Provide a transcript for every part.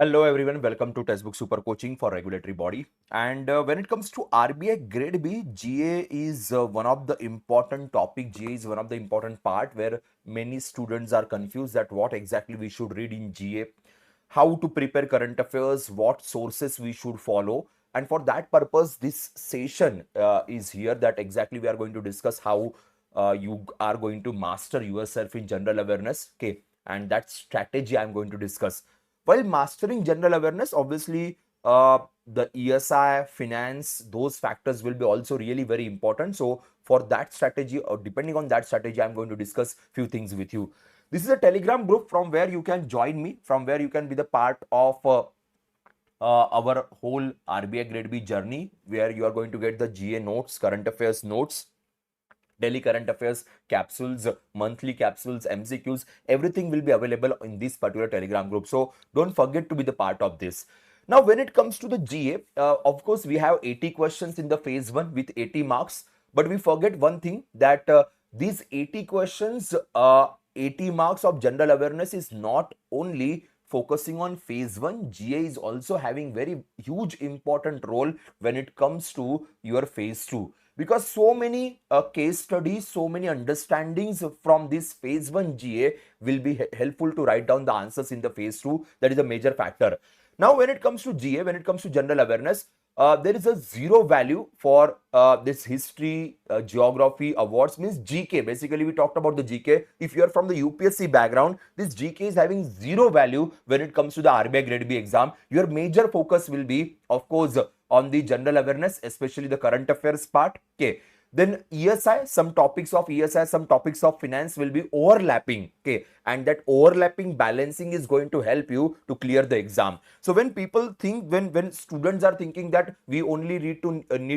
Hello everyone, welcome to Textbook Super Coaching for Regulatory Body. And when it comes to RBI Grade B, GA is one of the important topic. GA is one of the important part where many students are confused that what exactly we should read in GA, how to prepare current affairs, what sources we should follow. And for that purpose, this session is here that exactly we are going to discuss how you are going to master yourself in general awareness. Okay, and that strategy I'm going to discuss. While mastering general awareness, obviously, the ESI, finance, those factors will be also really very important. So for that strategy, or depending on that strategy, I'm going to discuss few things with you. This is a Telegram group from where you can join me, from where you can be the part of our whole RBI Grade B journey, where you are going to get the GA notes, current affairs notes, daily current affairs capsules, monthly capsules, MCQs, everything will be available in this particular Telegram group. So don't forget to be the part of this. Now, when it comes to the GA, of course, we have 80 questions in the phase 1 with 80 marks. But we forget one thing that these 80 questions, 80 marks of general awareness is not only focusing on phase 1. GA is also having very huge important role when it comes to your phase 2, because so many case studies, so many understandings from this phase 1 GA will be helpful to write down the answers in the phase 2. That is a major factor. Now, when it comes to GA, when it comes to general awareness, there is a zero value for this history, geography awards, means GK. Basically, we talked about the GK. If you are from the UPSC background, this GK is having zero value when it comes to the RBI Grade B exam. Your major focus will be, of course, on the general awareness, especially the current affairs part. Okay. Then ESI, some topics of ESI, some topics of finance will be overlapping. Okay. And that overlapping balancing is going to help you to clear the exam. So when people think, when students are thinking that we only need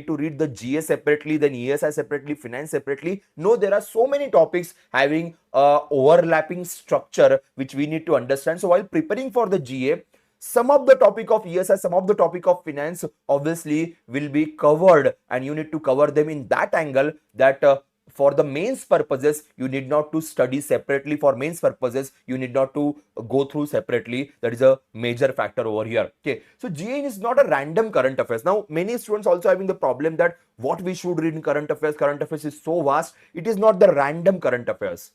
to read the GA separately, then ESI separately, finance separately. No, there are so many topics having overlapping structure which we need to understand. So while preparing for the GA, some of the topic of ESI, some of the topic of finance obviously will be covered, and you need to cover them in that angle that for the mains purposes, you need not to study separately. For mains purposes, you need not to go through separately. That is a major factor over here. Okay, so GA is not a random current affairs. Now, many students also having the problem that what we should read in current affairs. Current affairs is so vast. It is not the random current affairs.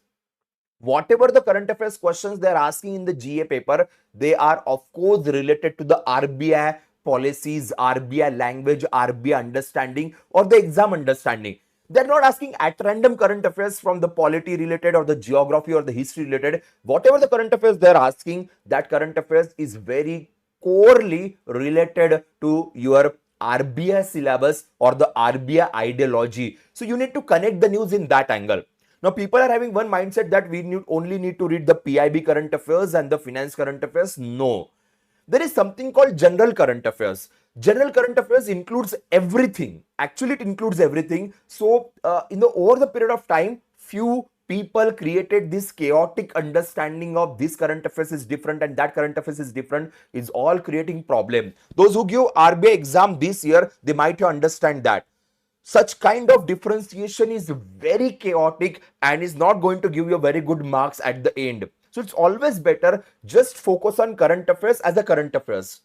Whatever the current affairs questions they are asking in the GA paper, they are of course related to the RBI policies, RBI language, RBI understanding, or the exam understanding. They're not asking at random current affairs from the polity related or the geography or the history related. Whatever the current affairs they're asking, that current affairs is very corely related to your RBI syllabus or the RBI ideology. So you need to connect the news in that angle. Now, people are having one mindset that we only need to read the PIB current affairs and the finance current affairs. No. There is something called general current affairs. General current affairs includes everything. Actually, it includes everything. So, over the period of time, few people created this chaotic understanding of this current affairs is different and that current affairs is different, is all creating problem. Those who give RBI exam this year, they might understand that such kind of differentiation is very chaotic and is not going to give you very good marks at the end. So it's always better just focus on current affairs as a current affairs.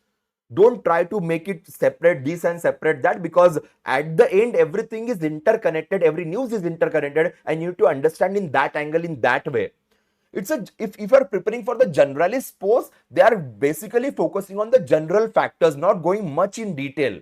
Don't try to make it separate this and separate that, because at the end everything is interconnected, every news is interconnected, and you need to understand in that angle, in that way. It's a, if you are preparing for the generalist post, they are basically focusing on the general factors, not going much in detail.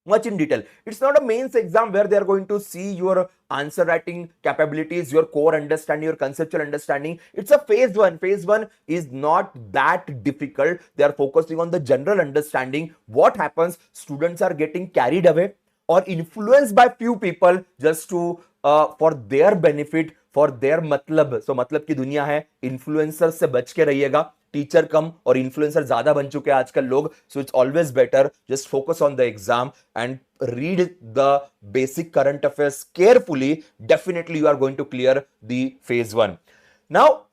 It's not a mains exam where they are going to see your answer writing capabilities, your core understanding, your conceptual understanding. It's a phase 1. Phase 1 is not that difficult. They are focusing on the general understanding. What happens? Students are getting carried away or influenced by few people just to for their benefit, for their matlab. So matlab की दुनिया है, influencers से बच के रहिएगा. Teacher कम और influencer ज्यादा बन चुके हैं आजकल लोग. So it's always better just focus on the exam and read the basic current affairs carefully. Definitely you are going to clear the phase 1. Now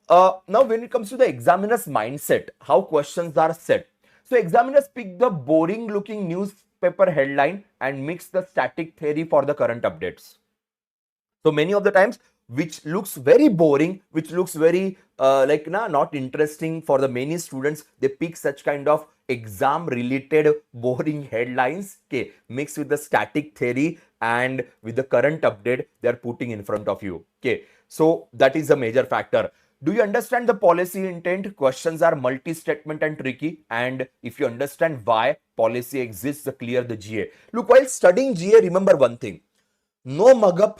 when it comes to the examiner's mindset, how questions are set. So examiners pick the boring looking newspaper headline and mix the static theory for the current updates. So many of the times which looks very boring, which looks very not interesting for the many students. They pick such kind of exam related boring headlines, okay, mixed with the static theory and with the current update they are putting in front of you. Okay, so that is a major factor. Do you understand the policy intent? Questions are multi-statement and tricky. And if you understand why policy exists, clear the GA. Look, while studying GA, remember one thing. No mug up,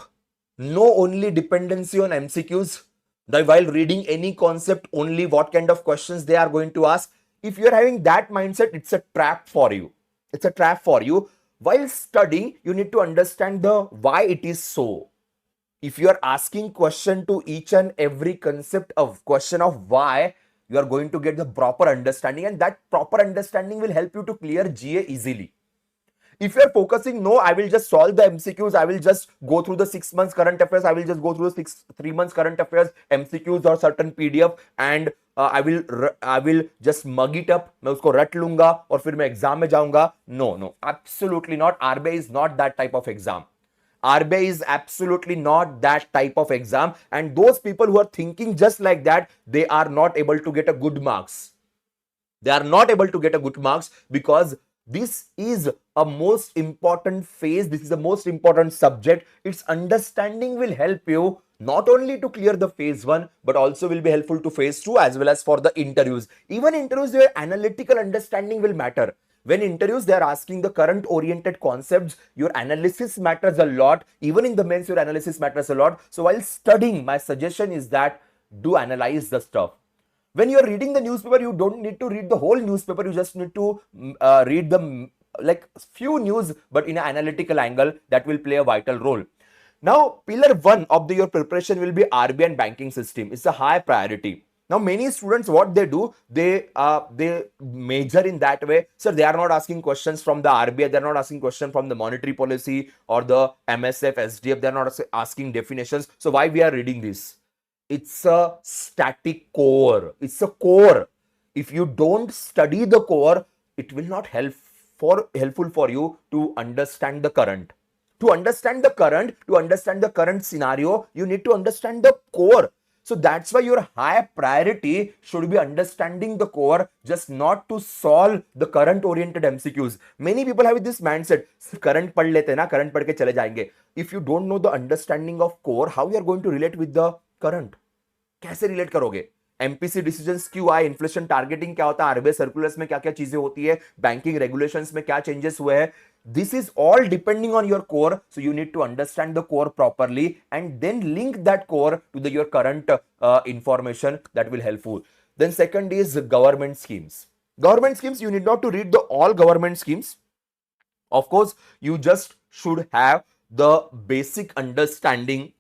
no only dependency on MCQs. While reading any concept, only what kind of questions they are going to ask. If you're having that mindset, it's a trap for you. It's a trap for you. While studying, you need to understand the why it is so. If you are asking question to each and every concept of question of why, you are going to get the proper understanding, and that proper understanding will help you to clear GA easily. If you're focusing, no, I will just solve the MCQs, I will just go through the 6 months current affairs, I will just go through the 3 months current affairs MCQs or certain PDF, and I will just mug it up, मैं उसको रट लूंगा और फिर मैं exam में जाऊंगा. No, absolutely not. RBI is not that type of exam. RBI is absolutely not that type of exam, and those people who are thinking just like that, they are not able to get a good marks. They are not able to get a good marks because this is a most important phase. This is the most important subject. Its understanding will help you not only to clear the phase 1, but also will be helpful to phase 2 as well as for the interviews. Even interviews, your analytical understanding will matter. When interviews, they are asking the current oriented concepts, your analysis matters a lot. Even in the mains, your analysis matters a lot. So while studying, my suggestion is that do analyze the stuff. When you're reading the newspaper, you don't need to read the whole newspaper. You just need to read the few news, but in an analytical angle that will play a vital role. Now, pillar 1 of your preparation will be RBI and banking system. It's a high priority. Now, many students, what they do, they major in that way. So they are not asking questions from the RBI. They're not asking questions from the monetary policy or the MSF, SDF. They're not asking definitions. So why we are reading this? It's a static core. It's a core. If you don't study the core, it will not helpful for you to understand the current. To understand the current scenario, you need to understand the core. So that's why your high priority should be understanding the core, just not to solve the current oriented MCQs. Many people have this mindset, current पढ़ लेते ना, current पढ़ के चले जाएंगे. If you don't know the understanding of core, how you are going to relate with the current कैसे relate करोगे? MPC decisions क्यों आए, इन्फ्लेशन टारगेटिंग क्या होता है, आरबीआई सर्कुलर्स में क्या क्या चीजें होती है, बैंकिंग रेगुलेशंस में क्या चेंजेस हुए हैं. This is all depending on your core, so you need to understand the core properly and then link that core to your current information. That will helpful. Then second is government schemes. Government schemes, you need not to read the all government schemes. Of course, you just should have the basic understanding,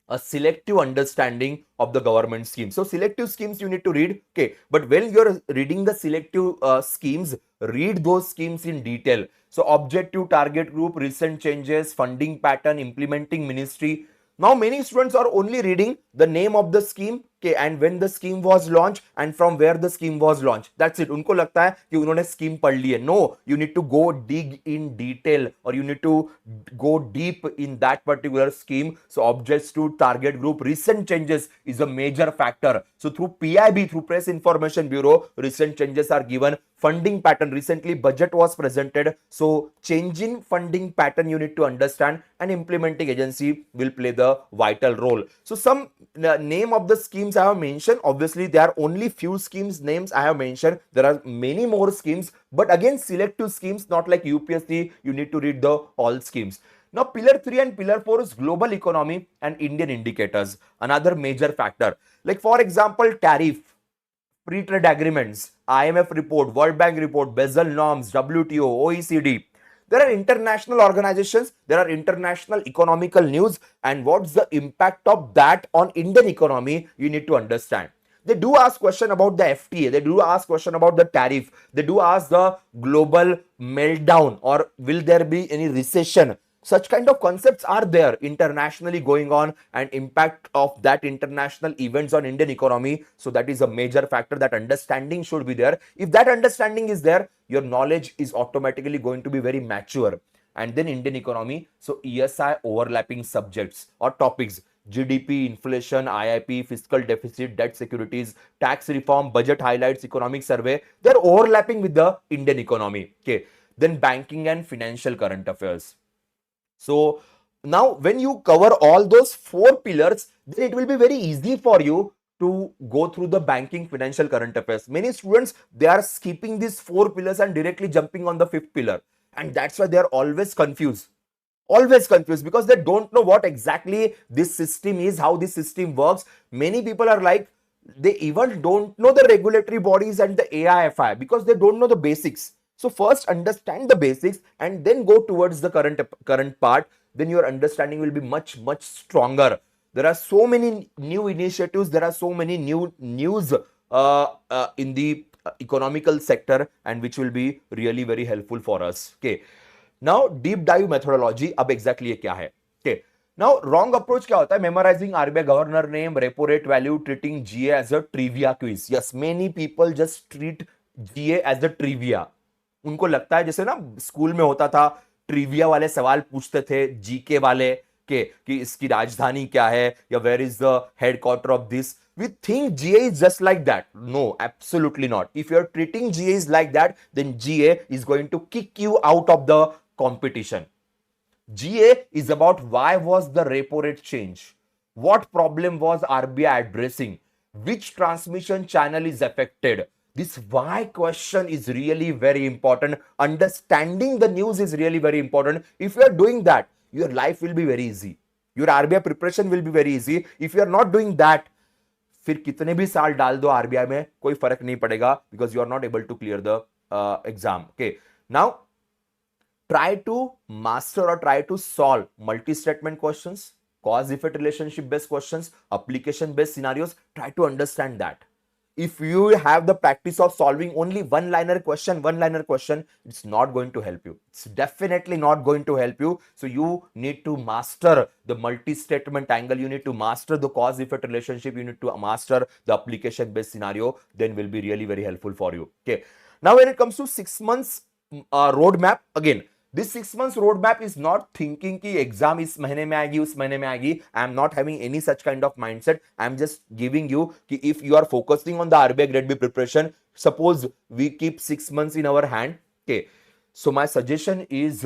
a selective understanding of the government schemes. So selective schemes you need to read, okay, but when you're reading the selective schemes, read those schemes in detail. So objective, target group, recent changes, funding pattern, implementing ministry. Now many students are only reading the name of the scheme, okay, and when the scheme was launched and from where the scheme was launched. That's it. उनको लगता है कि उन्होंने scheme पढ़ ली है. No, you need to go dig in detail, or you need to go deep in that particular scheme. So objects to target group, recent changes is a major factor. So through PIB, through Press Information Bureau, recent changes are given. Funding pattern, recently budget was presented, so change in funding pattern you need to understand, and implementing agency will play the vital role. So some name of the schemes I have mentioned. Obviously there are only few schemes names I have mentioned. There are many more schemes, but again selective schemes, not like UPSC you need to read the all schemes. Now pillar 3 and pillar 4 is global economy and Indian indicators, another major factor. Like for example, tariff, free trade agreements, IMF report, World Bank report, Basel norms, WTO, OECD. There are international organizations, there are international economical news, and what's the impact of that on Indian economy, you need to understand. They do ask question about the FTA, they do ask question about the tariff, they do ask the global meltdown, or will there be any recession. Such kind of concepts are there internationally going on, and impact of that international events on Indian economy. So that is a major factor. That understanding should be there. If that understanding is there, your knowledge is automatically going to be very mature. And then Indian economy, so ESI overlapping subjects or topics, GDP, inflation, IIP, fiscal deficit, debt securities, tax reform, budget highlights, economic survey. They're overlapping with the Indian economy. Okay. Then banking and financial current affairs. So now when you cover all those four pillars, then it will be very easy for you to go through the banking, financial, current affairs. Many students, they are skipping these four pillars and directly jumping on the fifth pillar. And that's why they are always confused because they don't know what exactly this system is, how this system works. Many people are like, they even don't know the regulatory bodies and the AIFI because they don't know the basics. So first understand the basics and then go towards the current part. Then your understanding will be much stronger. There are so many new initiatives. There are so many new news in the economical sector, and which will be really very helpful for us. Okay. Now deep dive methodology, अब exactly ये क्या है? Okay, now wrong approach क्या होता है? Memorising RBI governor name, repo rate value, treating GA as a trivia quiz. Yes, many people just treat GA as a trivia. उनको लगता है जैसे ना स्कूल में होता था, ट्रिविया वाले सवाल पूछते थे जीके वाले के कि इसकी राजधानी क्या है या where is the headquarter of this. We think GA is just like that. No, absolutely not. If you're treating GA is like that, then GA is going to kick you out of the competition. GA is about why was the repo rate change? What problem was RBI addressing? Which transmission channel is affected? This why question is really very important. Understanding the news is really very important. If you are doing that, your life will be very easy. Your RBI preparation will be very easy. If you are not doing that, फिर कितने भी साल डाल दो RBI में, कोई फर्क नहीं पड़ेगा, because you are not able to clear the exam. Okay, now try to master or try to solve multi-statement questions, cause effect relationship based questions, application based scenarios. Try to understand that. If you have the practice of solving only one liner question, it's not going to help you. It's definitely not going to help you. So you need to master the multi-statement angle. You need to master the cause effect relationship. You need to master the application based scenario. Then will be really very helpful for you. Okay. Now when it comes to 6 months roadmap, again, this 6 months roadmap is not thinking कि exam इस महीने में आएगी, उस महीने में आएगी. I am not having any such kind of mindset. I am just giving you कि if you are focusing on the RBI Grade B preparation, suppose we keep 6 months in our hand. Okay. So my suggestion is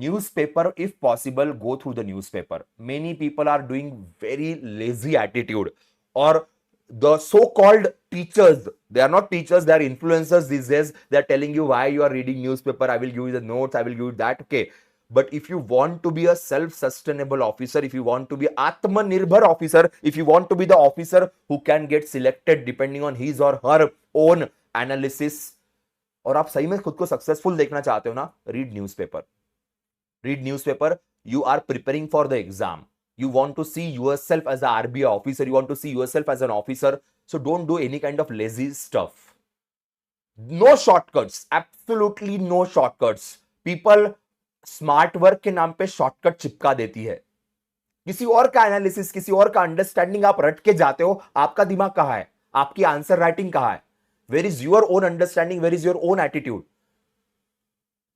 newspaper, if possible, go through the newspaper. Many people are doing very lazy attitude, or the so-called teachers, they are not teachers, they are influencers these days. They are telling you why you are reading newspaper. I will give you the notes, I will give you that. Okay, but if you want to be a self-sustainable officer, if you want to be Atmanirbhar officer, if you want to be the officer who can get selected depending on his or her own analysis, और आप सही में खुद को successful देखना चाहते हो ना, read newspaper. Read newspaper. You are preparing for the exam. You want to see yourself as an RBI officer. You want to see yourself as an officer. So don't do any kind of lazy stuff. No shortcuts. Absolutely no shortcuts. People smart work के नाम पे shortcut चिपका देती है. किसी और का analysis, किसी और का अंडरस्टैंडिंग आप रट के जाते हो. आपका दिमाग कहां है? आपकी आंसर राइटिंग कहां है? Where is your own understanding? Where is your own attitude?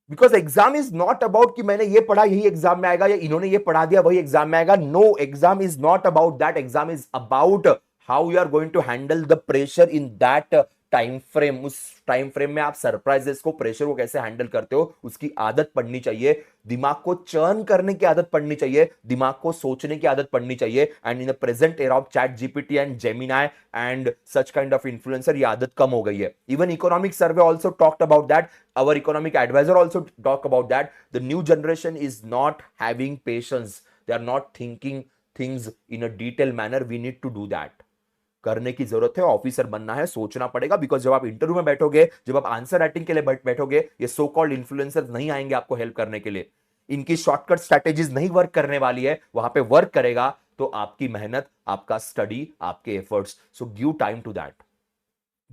Because exam is not about कि मैंने ये पढ़ा यही एग्जाम में आएगा, या इन्होंने ये पढ़ा दिया वही एग्जाम में आएगा. No, exam is not about that. Exam is about how you are going to handle the pressure in that time frame. उस टाइम फ्रेम में आप सरप्राइजेस को, प्रेशर को कैसे हैंडल करते हो, उसकी आदत पड़नी चाहिए. दिमाग को चर्न करने की आदत पड़नी चाहिए. दिमाग को सोचने की आदत पड़नी चाहिए. And in the present era of chat GPT and Gemini and such kind of influencer, ये आदत कम हो गई है. Even economic survey also talked about that. Our economic advisor also talk about that. The new generation is not having patience. They are not thinking things in a detailed manner. We need to do that. करने की जरूरत है. Officer बनना है, सोचना पड़ेगा. Because जब आप इंटरव्यू में बैठोगे, जब आप आंसर राइटिंग के लिए बैठोगे, ये सो कॉल्ड इन्फ्लुएंसर नहीं आएंगे आपको हेल्प करने के लिए. इनकी शॉर्टकट स्ट्रैटेजीज नहीं वर्क करने वाली है. वहां पे वर्क करेगा तो आपकी मेहनत, आपका स्टडी, आपके efforts. So give time to that.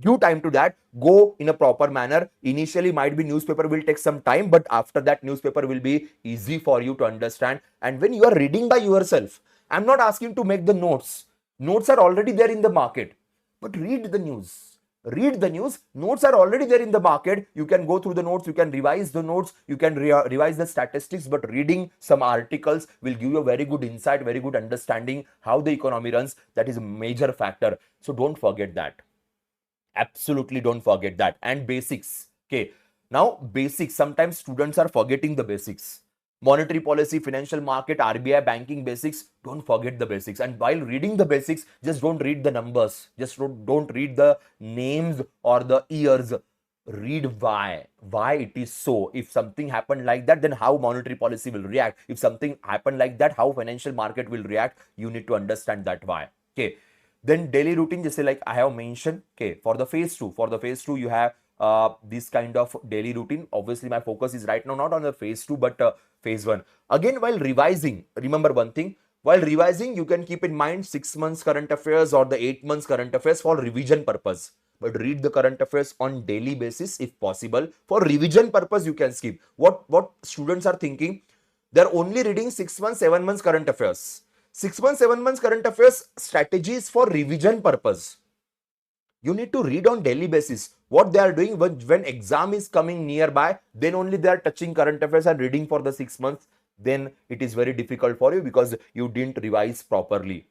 Give time to that. Go in a proper manner. Initially might be newspaper will take some time, but after that newspaper will be easy for you to understand. And when you are reading by yourself, I'm not asking to make the notes. Notes are already there in the market, but read the news. Read the news. Notes are already there in the market. You can go through the notes, you can revise the notes, you can revise the statistics, but reading some articles will give you a very good insight, very good understanding how the economy runs. That is a major factor. So don't forget that. Absolutely don't forget that. And basics. Okay. Now, basics. Sometimes students are forgetting the basics. Monetary policy, financial market, RBI, banking basics. Don't forget the basics. And while reading the basics, just don't read the numbers. Just don't read the names or the years. Read why it is so. If something happened like that, then how monetary policy will react. If something happened like that, how financial market will react. You need to understand that why. Okay. Then daily routine, just like I have mentioned, okay, for the phase two, you have this kind of daily routine. Obviously, my focus is right now not on the phase two, but phase one. Again, while revising, remember one thing. While revising, you can keep in mind 6 months current affairs or the 8 months current affairs for revision purpose. But read the current affairs on daily basis if possible. For revision purpose, you can skip. What students are thinking? They're only reading 6 months, 7 months current affairs. 6 months, 7 months current affairs strategies for revision purpose. You need to read on daily basis. What they are doing when exam is coming nearby, then only they are touching current affairs and reading for the 6 months. Then it is very difficult for you because you didn't revise properly.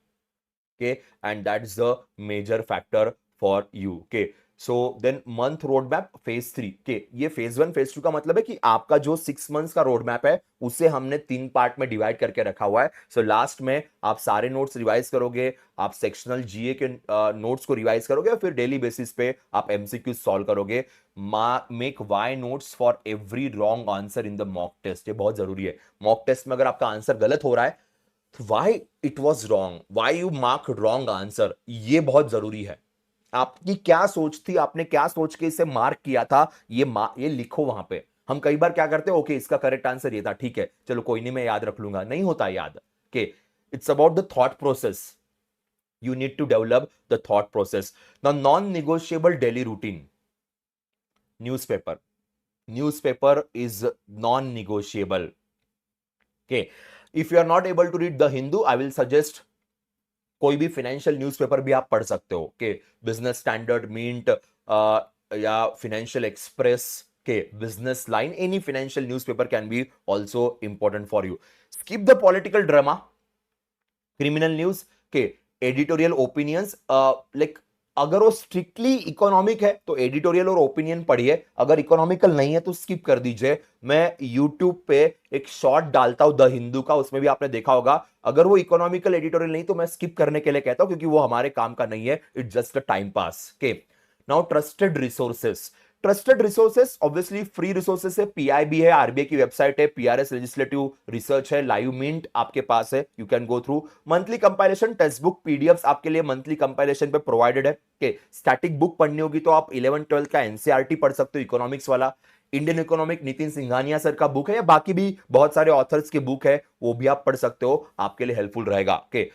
Okay, and that's the major factor for you. Okay, so then month road map phase 3 के, ये phase 1 phase 2 का मतलब है कि आपका जो 6 months का road map है उसे हमने 3 पार्ट में डिवाइड करके रखा हुआ है. सो लास्ट में आप सारे नोट्स रिवाइज करोगे, आप सेक्शनल जीए के नोट्स को रिवाइज करोगे और फिर डेली बेसिस पे आप एमसीक्यू सॉल्व करोगे. Make why notes for every wrong answer in the mock test. ये बहुत जरूरी है. मॉक टेस्ट में अगर आपका आंसर गलत हो रहा है तो why it was wrong, why you mark wrong answer, ये बहुत जरूरी है. आपकी क्या सोच थी, आपने क्या सोच के इसे मार्क किया था, ये लिखो वहां पे. हम कई बार क्या करते हैं, ओके इसका करेक्ट आंसर ये था, ठीक है चलो कोई नहीं मैं याद रख लूंगा. नहीं होता याद. Okay, it's about the thought process. you need to develop the thought process. Now, non-negotiable daily routine. Newspaper is non-negotiable. Okay, if you are not able to read the Hindu, I will suggest कोई भी financial newspaper भी आप पढ़ सकते हो. के business standard, mint या financial express, के business line, any financial newspaper can be also important for you. Skip the political drama, criminal news, के एडिटोरियल ओपिनियंस. लाइक अगर वो स्ट्रिक्टली इकोनॉमिक है तो एडिटोरियल और ओपिनियन पढ़िए, अगर इकोनॉमिकल नहीं है तो स्किप कर दीजिए. मैं यूट्यूब पे एक शॉर्ट डालता हूं द हिंदू का, उसमें भी आपने देखा होगा. अगर वो इकोनॉमिकल एडिटोरियल नहीं तो मैं स्किप करने के लिए कहता हूं क्योंकि वो हमारे काम का नहीं है. It's just a time pass. के now trusted resources. Trusted resources obviously free resources है. पीआईबी है, आरबीआई की वेबसाइट है, पीआरएस लेजिस्लेटिव रिसर्च है, लाइव मिंट आपके पास है, you can go through. Monthly compilation, text book, PDFs आपके लिए मंथली कंपाइलेशन पे प्रोवाइडेड है. के स्टैटिक बुक पढ़नी होगी तो आप 11-12 का एनसीईआरटी पढ़ सकते हो, इकोनॉमिक्स वाला. Indian economic Nitin Singhania sir का बुक है, या बाकी भी बहुत सारे ऑथर्स के बुक है, वो भी आप पढ़ सकते हो, आपके लिए हेल्पफुल रहेगा. के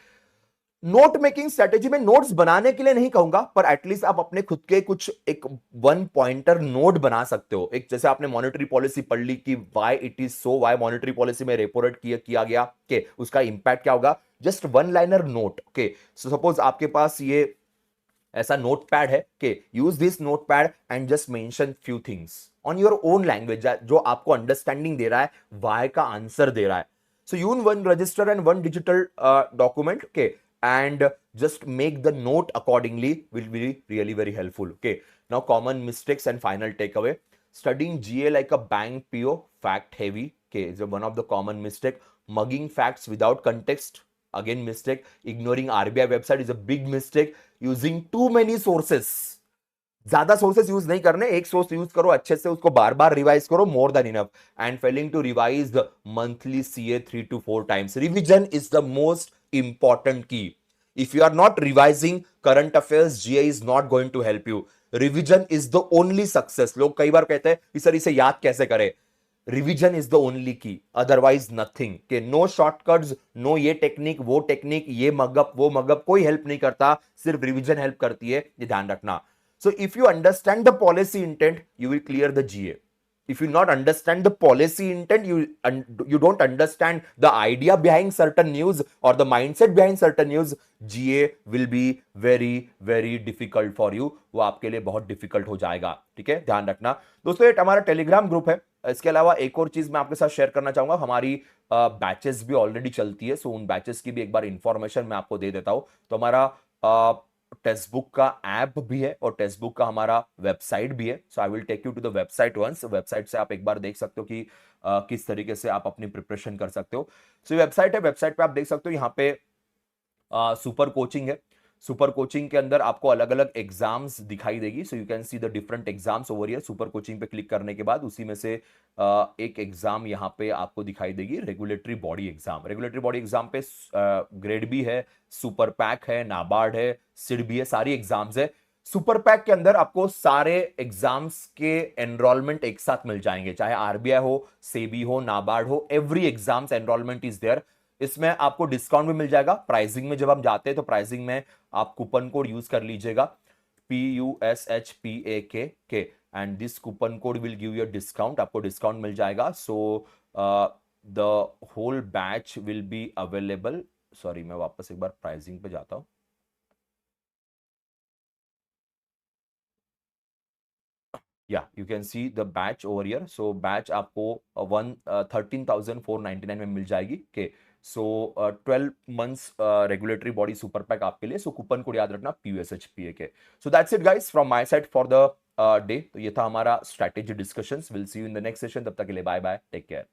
नोट मेकिंग स्ट्रेटेजी में नोट्स बनाने के लिए नहीं कहूंगा, पर एटलीस्ट आप अपने खुद के कुछ एक वन पॉइंटर नोट बना सकते हो. एक जैसे आपने मॉनेटरी पॉलिसी पढ़ ली कि why it is so, why monetary policy में रेपो रेट किया गया, के उसका इंपैक्ट क्या होगा. Just one liner note. Okay, so suppose आपके पास ये ऐसा नोट पैड है, के use this note pad and just mention few things on your own language जो आपको अंडरस्टैंडिंग दे रहा है, व्हाई का आंसर दे रहा है. So use one register and one digital document, के and just make the note accordingly will be really very helpful. Okay, now common mistakes and final takeaway. Studying GA like a bank PO, fact heavy, okay, is one of the common mistake. Mugging facts without context, again mistake. Ignoring RBI website is a big mistake. Using too many sources, ज्यादा sources use नहीं करने, एक source use करो अच्छे से, उसको बार बार revise करो, more than enough. And failing to revise the monthly CA 3 to 4 times. Revision is the most important key. If you are not revising current affairs, GA is not going to help you. Revision is the only success. लोग कई बार कहते हैं कि sir इसे याद कैसे करें. Revision is the only की, अदरवाइज नथिंग. के नो शॉर्टकट्स, नो ये टेक्निक वो टेक्निक, ये मगअप वो मगअप, कोई हेल्प नहीं करता, सिर्फ रिवीजन हेल्प करती है, ये ध्यान रखना. So if you understand the policy intent, you will clear the GA. if you not understand the policy intent, you don't understand the idea behind certain news or the mindset behind certain news, GA will be very very difficult for you, वो आपके लिए बहुत difficult हो जाएगा। ठीक है, ध्यान रखना दोस्तों। ये हमारा टेलीग्राम ग्रुप है। इसके अलावा एक और चीज मैं आपके साथ शेयर करना चाहूंगा, हमारी बैचेस भी ऑलरेडी चलती है, सो उन बैचेस की भी एक बार इंफॉर्मेशन मैं आपको दे देता हूं। तो हमारा टेक्स्ट बुक का ऐप भी है और टेक्स्ट बुक का हमारा वेबसाइट भी है। So I will take you to the website once. Website से आप एक बार देख सकते हो कि किस तरीके से आप अपनी प्रिपरेशन कर सकते हो। सो वेबसाइट है, वेबसाइट पे आप देख सकते हो यहाँ पे सुपर कोचिंग है। सुपर कोचिंग के अंदर आपको अलग अलग एग्जाम्स दिखाई देगी, so you can see the different exams over here. Super coaching पे क्लिक करने के बाद उसी में से एक एग्जाम यहाँ पे आपको दिखाई देगी, regulatory body exam. Regulatory body exam पे ग्रेड बी है, सुपर पैक है, नाबार्ड है, सिड भी है, सारी एग्जाम्स है। सुपर पैक के अंदर आपको सारे एग्जाम्स के एनरोलमेंट एक साथ मिल जाएंगे, चाहे आरबीआई हो, सेबी हो, नाबार्ड हो, every exams enrolment is there. इसमें आपको डिस्काउंट भी मिल जाएगा। प्राइसिंग में जब हम जाते हैं तो प्राइसिंग में आप कूपन कोड यूज कर लीजिएगा, PUSHPAK, and this coupon code will give you discount, आपको डिस्काउंट मिल जाएगा। So the whole batch will be available. Sorry, मैं वापस एक बार प्राइसिंग पे जाता हूं। या you can see the batch over here. So batch आपको 13,499 में मिल जाएगी। के so 12 months regulatory body super pack आपके लिए। सो कूपन कोड याद रखना, PUSHPAK। So that's it guys from my side for the day. तो ये था हमारा strategy discussions. Will see you in the next session. तब तक के लिए बाय बाय, टेक केयर।